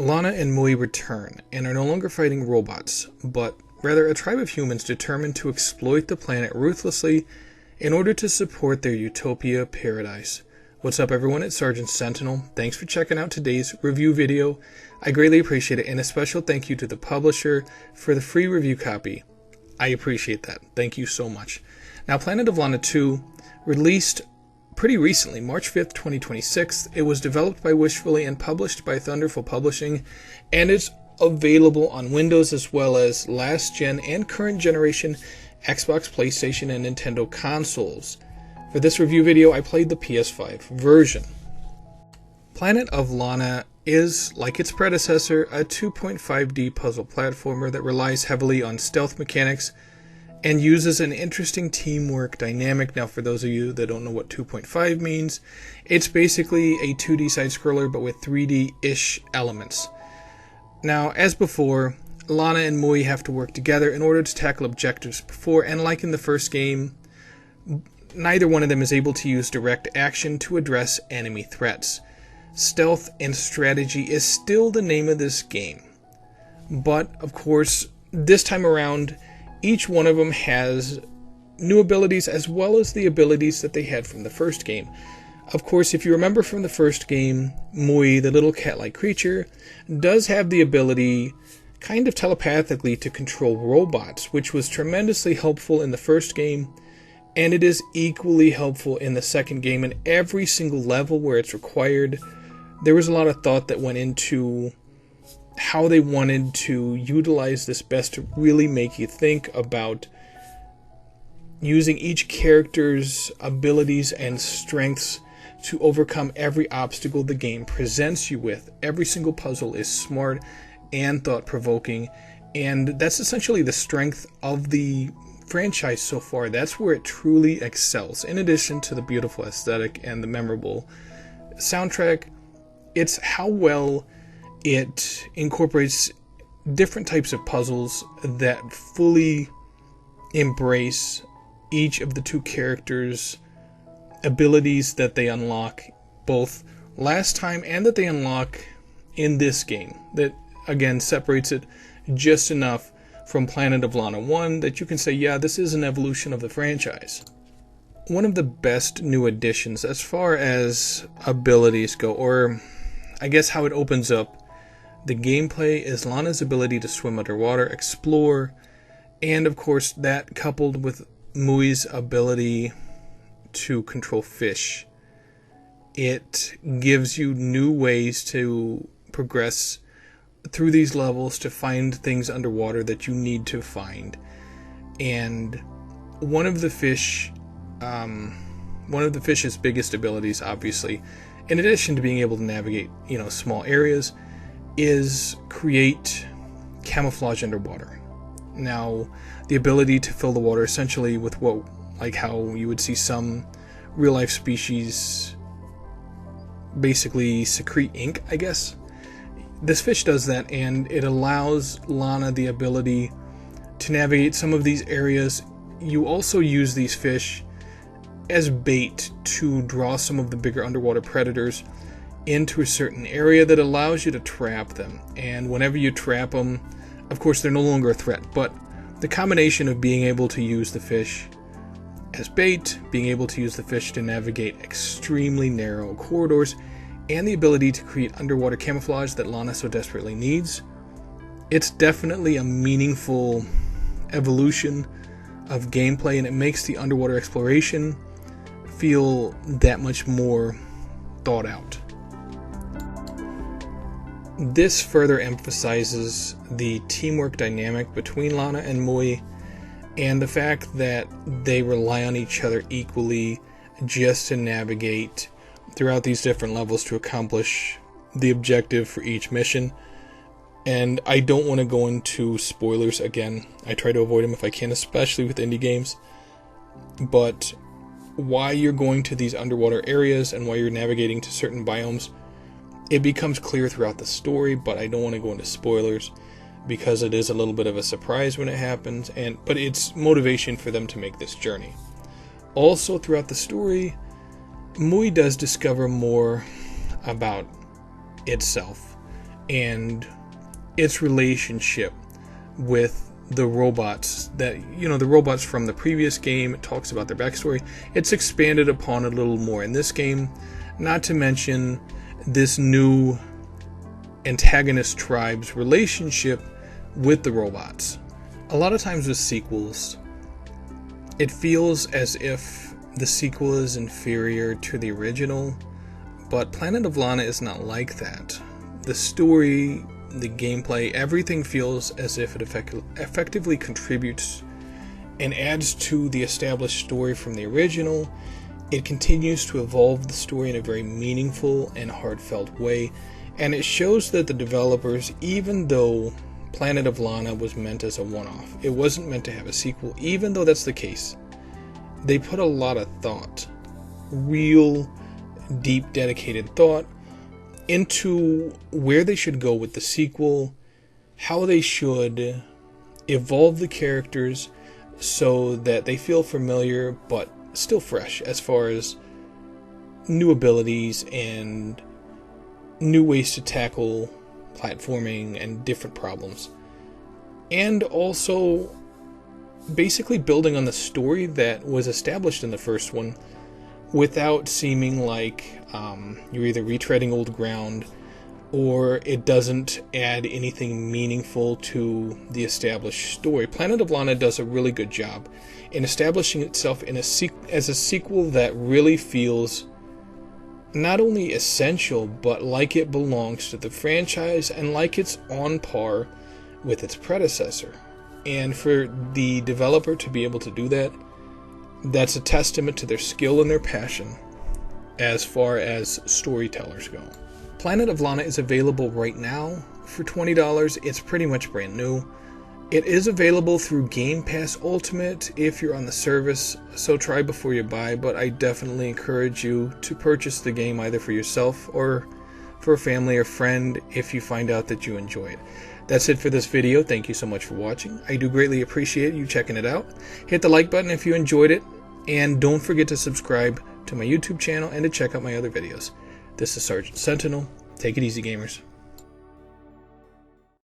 Lana and Mui return and are no longer fighting robots, but rather a tribe of humans determined to exploit the planet ruthlessly in order to support their Utopia paradise. What's up everyone, it's Sergeant Sentinel. Thanks for checking out today's review video. I greatly appreciate it, and a special thank you to the publisher for the free review copy. I appreciate that. Thank you so much. Now, Planet of Lana 2 released pretty recently, March 5th, 2026. It was developed by Wishfully and published by Thunderful Publishing, and it's available on Windows as well as last gen and current generation Xbox, PlayStation, and Nintendo consoles. For this review video, I played the PS5 version. Planet of Lana is, like its predecessor, a 2.5D puzzle platformer that relies heavily on stealth mechanics and uses an interesting teamwork dynamic. Now, for those of you that don't know what 2.5 means, it's basically a 2D side-scroller but with 3D-ish elements. Now, as before, Lana and Mui have to work together in order to tackle objectives before, and like in the first game, neither one of them is able to use direct action to address enemy threats. Stealth and strategy is still the name of this game. But, of course, this time around, each one of them has new abilities as well as the abilities that they had from the first game. Of course, if you remember from the first game, Mui, the little cat-like creature, does have the ability kind of telepathically to control robots, which was tremendously helpful in the first game, and it is equally helpful in the second game. In every single level where it's required, there was a lot of thought that went into how they wanted to utilize this best to really make you think about using each character's abilities and strengths to overcome every obstacle the game presents you with. Every single puzzle is smart and thought-provoking, and that's essentially the strength of the franchise so far. That's where it truly excels. In addition to the beautiful aesthetic and the memorable soundtrack, it's how well it incorporates different types of puzzles that fully embrace each of the two characters' abilities that they unlock both last time and that they unlock in this game. That, again, separates it just enough from Planet of Lana 1 that you can say, yeah, this is an evolution of the franchise. One of the best new additions as far as abilities go, or I guess how it opens up the gameplay, is Lana's ability to swim underwater, explore, and of course that coupled with Mui's ability to control fish. It gives you new ways to progress through these levels to find things underwater that you need to find. And one of the fish's biggest abilities, obviously, in addition to being able to navigate, small areas, is create camouflage underwater. Now, the ability to fill the water essentially with like how you would see some real-life species basically secrete ink, I guess. This fish does that, and it allows Lana the ability to navigate some of these areas. You also use these fish as bait to draw some of the bigger underwater predators into a certain area that allows you to trap them. And whenever you trap them, of course, they're no longer a threat, but the combination of being able to use the fish as bait, being able to use the fish to navigate extremely narrow corridors, and the ability to create underwater camouflage that Lana so desperately needs, it's definitely a meaningful evolution of gameplay, and it makes the underwater exploration feel that much more thought out. This further emphasizes the teamwork dynamic between Lana and Mui, and the fact that they rely on each other equally just to navigate throughout these different levels to accomplish the objective for each mission. And I don't want to go into spoilers again. I try to avoid them if I can, especially with indie games. But why you're going to these underwater areas and why you're navigating to certain biomes, it becomes clear throughout the story, but I don't want to go into spoilers because it is a little bit of a surprise when it happens, but it's motivation for them to make this journey. Also, throughout the story, Mui does discover more about itself and its relationship with the robots that, the robots from the previous game. It talks about their backstory. It's expanded upon a little more in this game, not to mention this new antagonist tribe's relationship with the robots. A lot of times with sequels, it feels as if the sequel is inferior to the original, but Planet of Lana is not like that. The story, the gameplay, everything feels as if it effectively contributes and adds to the established story from the original. It continues to evolve the story in a very meaningful and heartfelt way, and it shows that the developers, even though Planet of Lana was meant as a one-off, it wasn't meant to have a sequel, even though that's the case, they put a lot of thought, real deep dedicated thought, into where they should go with the sequel, how they should evolve the characters so that they feel familiar but still fresh as far as new abilities and new ways to tackle platforming and different problems. And also basically building on the story that was established in the first one without seeming like you're either retreading old ground or it doesn't add anything meaningful to the established story. Planet of Lana does a really good job in establishing itself in as a sequel that really feels not only essential, but like it belongs to the franchise and like it's on par with its predecessor. And for the developer to be able to do that, that's a testament to their skill and their passion as far as storytellers go. Planet of Lana is available right now for $20. It's pretty much brand new. It is available through Game Pass Ultimate if you're on the service, so try before you buy, but I definitely encourage you to purchase the game either for yourself or for a family or friend if you find out that you enjoy it. That's it for this video. Thank you so much for watching. I do greatly appreciate you checking it out. Hit the like button if you enjoyed it, and don't forget to subscribe to my YouTube channel and to check out my other videos. This is Sergeant Sentinel. Take it easy, gamers.